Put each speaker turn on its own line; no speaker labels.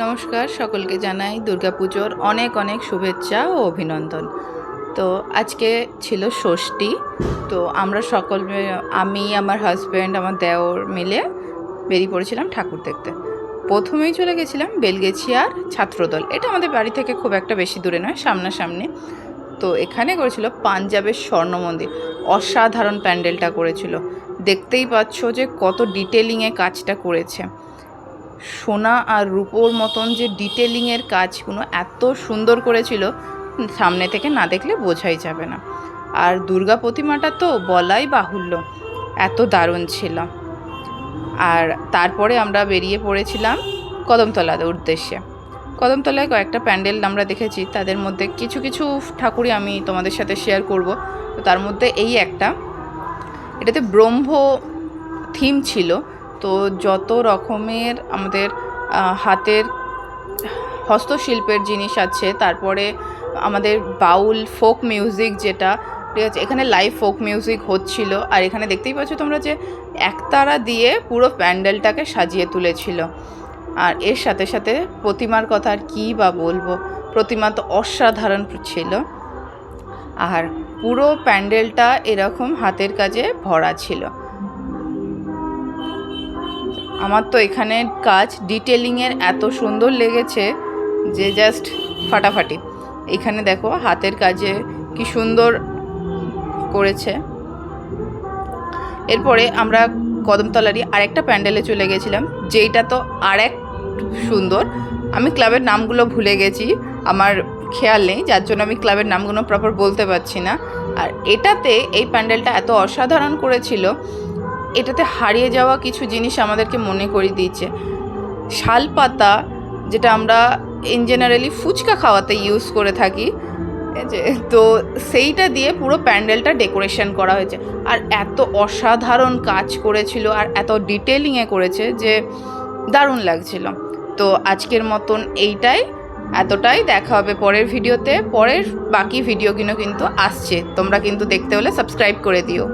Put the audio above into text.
নমস্কার, সকলকে জানাই দুর্গাপুজোর অনেক অনেক শুভেচ্ছা ও অভিনন্দন। তো আজকে ছিল ষষ্ঠী। তো আমরা সকলে, আমি, আমার হাজব্যান্ড, আমার দেওর মিলে বেরিয়ে পড়েছিলাম ঠাকুর দেখতে। প্রথমেই চলে গেছিলাম বেলগেছিয়ার ছাত্রদল। এটা আমাদের বাড়ি থেকে খুব একটা বেশি দূরে নয়, সামনাসামনি। তো এখানে করেছিল পাঞ্জাবের স্বর্ণ মন্দির। অসাধারণ প্যান্ডেলটা করেছিল। দেখতেই পাচ্ছ যে কত ডিটেলিংয়ে কাজটা করেছে। সোনা আর রূপোর মতন যে ডিটেলিংয়ের কাজগুলো এত সুন্দর করেছিল, সামনে থেকে না দেখলে বোঝাই যাবে না। আর দুর্গা প্রতিমাটা তো বলাই বাহুল্য, এত দারুণ ছিল। আর তারপরে আমরা বেরিয়ে পড়েছিলাম কদমতলার উদ্দেশ্যে। কদমতলায় কয়েকটা প্যান্ডেল আমরা দেখেছি, তাদের মধ্যে কিছু কিছু ঠাকুরই আমি তোমাদের সাথে শেয়ার করব। তো তার মধ্যে এই একটা, এটাতে ব্রহ্ম থিম ছিল। তো যত রকমের আমাদের হাতের হস্তশিল্পের জিনিস আছে, তারপরে আমাদের বাউল ফোক মিউজিক, যেটা ঠিক আছে, এখানে লাইভ ফোক মিউজিক হচ্ছিল। আর এখানে দেখতেই পাচ্ছ তোমরা যে একতারা দিয়ে পুরো প্যান্ডেলটাকে সাজিয়ে তুলেছিল। আর এর সাথে সাথে প্রতিমার কথা আর কী বা বলবো, প্রতিমা তো অসাধারণ ছিল। আর পুরো প্যান্ডেলটা এরকম হাতের কাজে ভরা ছিল। আমার তো এখানের কাজ ডিটেলিংয়ের এত সুন্দর লেগেছে যে জাস্ট ফাটাফাটি। এখানে দেখো হাতের কাজে কি সুন্দর করেছে। এরপরে আমরা কদমতলারই আরেকটা প্যান্ডেলে চলে গেছিলাম, যেইটা তো আরেক সুন্দর। আমি ক্লাবের নামগুলো ভুলে গেছি, আমার খেয়াল নেই, যার জন্য আমি ক্লাবের নামগুলো প্রপার বলতে পারছি না। আর এটাতে এই প্যান্ডেলটা এত অসাধারণ করেছিল, এটাতে হারিয়ে যাওয়া কিছু জিনিস আমাদেরকে মনে করিয়ে দিয়েছে। শালপাতা, যেটা আমরা ইন জেনারেলি ফুচকা খাওয়াতে ইউজ করে থাকি, তো সেইটা দিয়ে পুরো প্যান্ডেলটা ডেকোরেশন করা হয়েছে। আর এত অসাধারণ কাজ করেছিল আর এত ডিটেলিংয়ে করেছে যে দারুণ লাগছিল। তো আজকের মতন এতটাই। দেখা হবে পরের ভিডিওতে। পরের বাকি ভিডিওগুলো কিন্তু আসছে, তোমরা কিন্তু দেখতে হলে সাবস্ক্রাইব করে দিও।